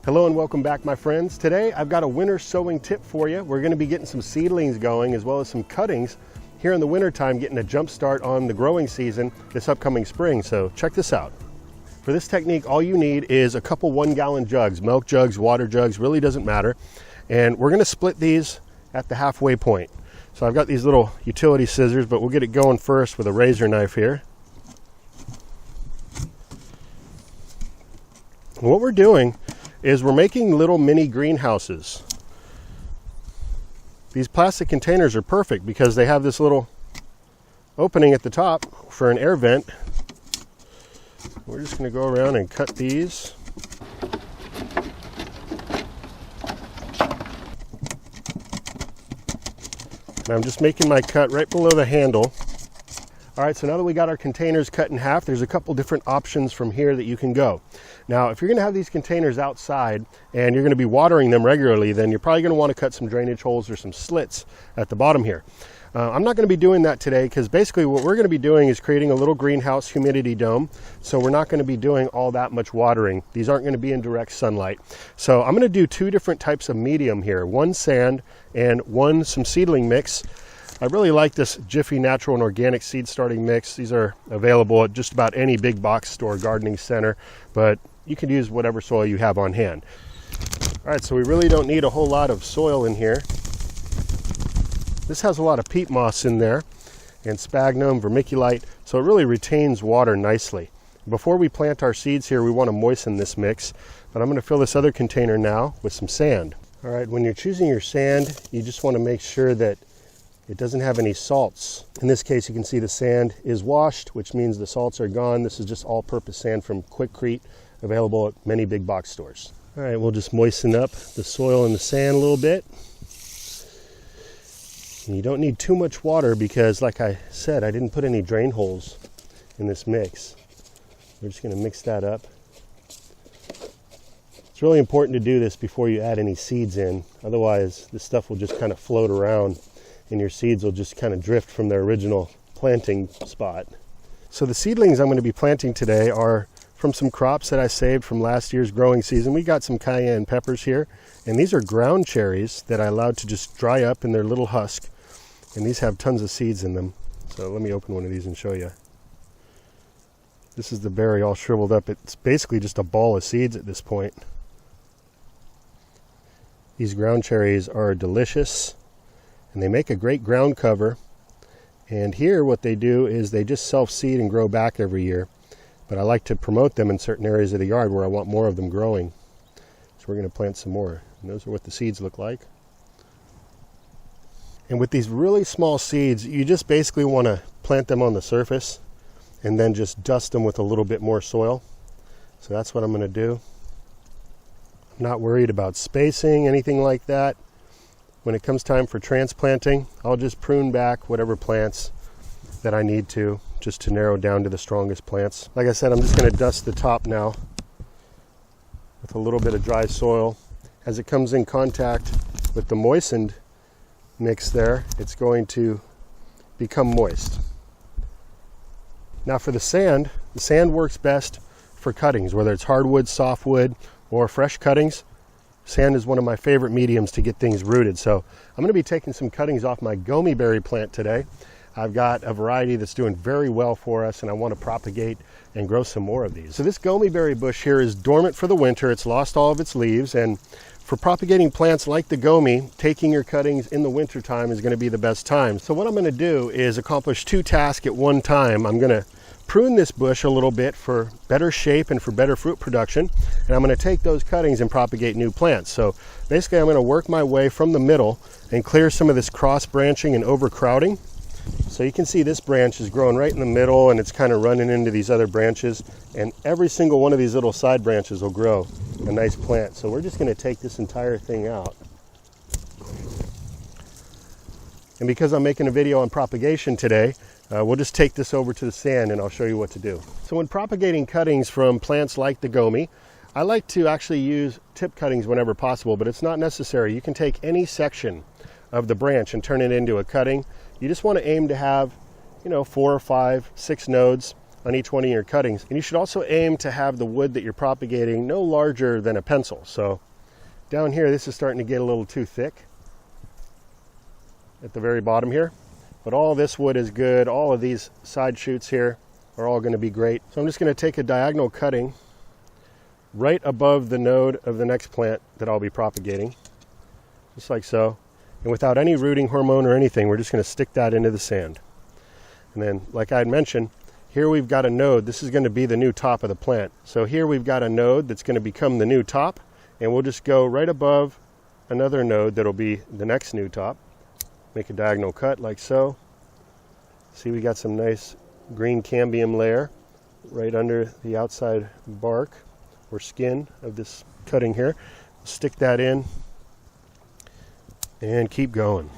Hello and welcome back, my friends. Today I've got a winter sowing tip for you. We're going to be getting some seedlings going as well as some cuttings here in the winter time, getting a jump start on the growing season this upcoming spring. So check this out. For this technique, all you need is a couple 1-gallon jugs, milk jugs, water jugs, really doesn't matter. And we're going to split these at the halfway point. So I've got these little utility scissors, but we'll get it going first with a razor knife here. And what we're doing is we're making little mini greenhouses. These plastic containers are perfect because they have this little opening at the top for an air vent. We're just going to go around and cut these. And I'm just making my cut right below the handle. All right, so now that we got our containers cut in half, there's a couple different options from here that you can go. Now, if you're gonna have these containers outside and you're gonna be watering them regularly, then you're probably gonna wanna cut some drainage holes or some slits at the bottom here. I'm not gonna be doing that today because basically what we're gonna be doing is creating a little greenhouse humidity dome. So we're not gonna be doing all that much watering. These aren't gonna be in direct sunlight. So I'm gonna do two different types of medium here, one sand and one some seedling mix. I really like this Jiffy Natural and Organic Seed Starting Mix. These are available at just about any big box store, gardening center, but you can use whatever soil you have on hand. All right, so we really don't need a whole lot of soil in here. This has a lot of peat moss in there and sphagnum, vermiculite, so it really retains water nicely. Before we plant our seeds here, we want to moisten this mix, but I'm going to fill this other container now with some sand. All right, when you're choosing your sand, you just want to make sure that it doesn't have any salts. In this case, you can see the sand is washed, which means the salts are gone. This is just all-purpose sand from Quikrete, available at many big box stores. All right, we'll just moisten up the soil and the sand a little bit. And you don't need too much water because, like I said, I didn't put any drain holes in this mix. We're just gonna mix that up. It's really important to do this before you add any seeds in. Otherwise, this stuff will just kind of float around and your seeds will just kind of drift from their original planting spot. So the seedlings I'm going to be planting today are from some crops that I saved from last year's growing season. We got some cayenne peppers here, and these are ground cherries that I allowed to just dry up in their little husk, and these have tons of seeds in them. So let me open one of these and show you. This is the berry all shriveled up. It's basically just a ball of seeds at this point. These ground cherries are delicious, and they make a great ground cover. And here what they do is they just self-seed and grow back every year. But I like to promote them in certain areas of the yard where I want more of them growing. So we're going to plant some more. And those are what the seeds look like. And with these really small seeds, you just basically want to plant them on the surface and then just dust them with a little bit more soil. So that's what I'm going to do. I'm not worried about spacing, anything like that. When it comes time for transplanting, I'll just prune back whatever plants that I need to, just to narrow down to the strongest plants. Like I said, I'm just going to dust the top now with a little bit of dry soil. As it comes in contact with the moistened mix there, it's going to become moist. Now for the sand works best for cuttings, whether it's hardwood, softwood, or fresh cuttings. Sand is one of my favorite mediums to get things rooted. So I'm going to be taking some cuttings off my gomi berry plant today. I've got a variety that's doing very well for us, and I want to propagate and grow some more of these. So this gomi berry bush here is dormant for the winter. It's lost all of its leaves, and for propagating plants like the gomi, taking your cuttings in the winter time is going to be the best time. So what I'm going to do is accomplish two tasks at one time. I'm going to prune this bush a little bit for better shape and for better fruit production, and I'm going to take those cuttings and propagate new plants. So basically I'm going to work my way from the middle and clear some of this cross branching and overcrowding. So you can see this branch is growing right in the middle, and it's kind of running into these other branches, and every single one of these little side branches will grow a nice plant. So we're just going to take this entire thing out. And because I'm making a video on propagation today, we'll just take this over to the sand and I'll show you what to do. So when propagating cuttings from plants like the gomi, I like to actually use tip cuttings whenever possible, but it's not necessary. You can take any section of the branch and turn it into a cutting. You just want to aim to have, 4 or 5, 6 nodes. on each one of your cuttings. And you should also aim to have the wood that you're propagating no larger than a pencil. So down here, this is starting to get a little too thick at the very bottom here. But all this wood is good. All of these side shoots here are all going to be great. So I'm just going to take a diagonal cutting right above the node of the next plant that I'll be propagating, just like so. And without any rooting hormone or anything, we're just going to stick that into the sand. And then, like I had mentioned, here we've got a node. This is going to be the new top of the plant. So here we've got a node that's going to become the new top, and we'll just go right above another node that'll be the next new top. Make a diagonal cut like so. See, we got some nice green cambium layer right under the outside bark or skin of this cutting here. Stick that in and keep going.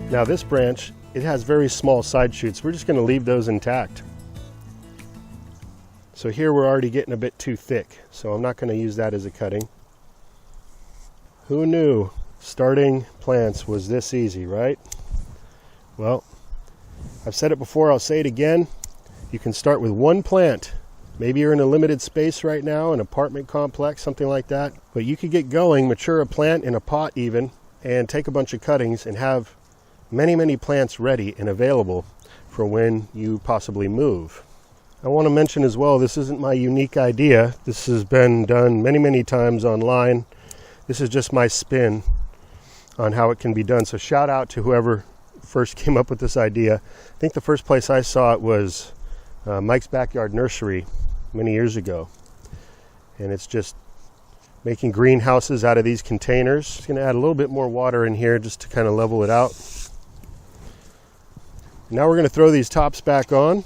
Now this branch, it has very small side shoots. We're just going to leave those intact. So here we're already getting a bit too thick, so I'm not going to use that as a cutting. Who knew starting plants was this easy, right? Well, I've said it before, I'll say it again. You can start with one plant. Maybe you're in a limited space right now, an apartment complex, something like that. But you could get going, mature a plant in a pot even, and take a bunch of cuttings and have many plants ready and available for when you possibly move. I want to mention as well, this isn't my unique idea. This has been done many times online. This is just my spin on how it can be done. So shout out to whoever first came up with this idea. I think the first place I saw it was Mike's Backyard Nursery many years ago. And it's just making greenhouses out of these containers. Just going to add a little bit more water in here just to kind of level it out. Now we're going to throw these tops back on.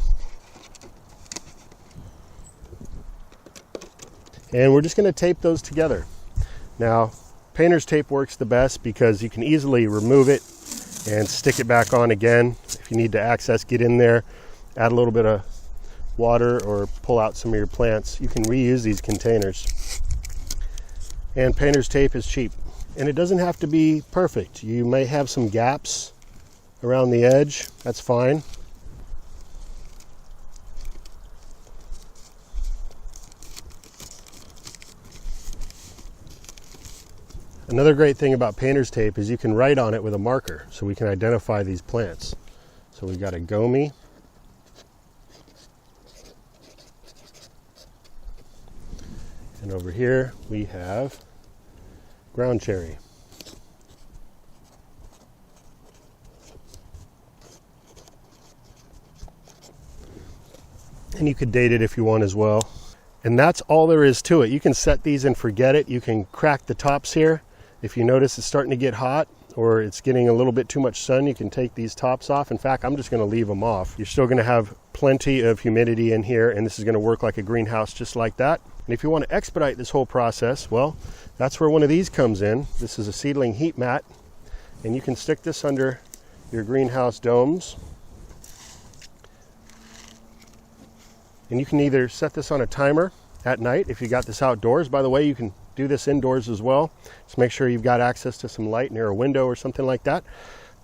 And we're just going to tape those together. Now, painter's tape works the best because you can easily remove it and stick it back on again. If you need to access, get in there, add a little bit of water or pull out some of your plants. You can reuse these containers. And painter's tape is cheap. And it doesn't have to be perfect. You may have some gaps around the edge. That's fine. Another great thing about painter's tape is you can write on it with a marker so we can identify these plants. So we've got a gomi. And over here we have ground cherry. And you could date it if you want as well. And that's all there is to it. You can set these and forget it. You can crack the tops here. If you notice it's starting to get hot or it's getting a little bit too much sun, you can take these tops off. In fact, I'm just going to leave them off. You're still going to have plenty of humidity in here, and this is going to work like a greenhouse just like that. And if you want to expedite this whole process, well, that's where one of these comes in. This is a seedling heat mat, and you can stick this under your greenhouse domes. And you can either set this on a timer at night if you got this outdoors. By the way, you can do this indoors as well. Just make sure you've got access to some light near a window or something like that.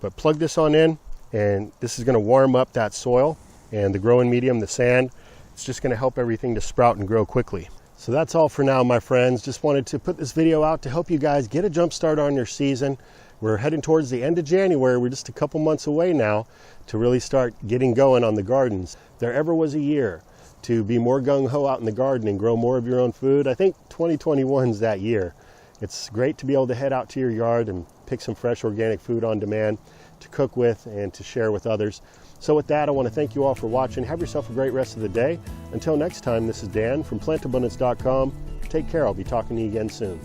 But plug this on in, and this is going to warm up that soil and the growing medium, the sand. It's just going to help everything to sprout and grow quickly. So that's all for now, my friends. Just wanted to put this video out to help you guys get a jump start on your season. We're heading towards the end of January. We're just a couple months away now to really start getting going on the gardens. If there ever was a year to be more gung-ho out in the garden and grow more of your own food, I think 2021's that year. It's great to be able to head out to your yard and pick some fresh organic food on demand to cook with and to share with others. So with that, I want to thank you all for watching. Have yourself a great rest of the day. Until next time, this is Dan from plantabundance.com. Take care. I'll be talking to you again soon.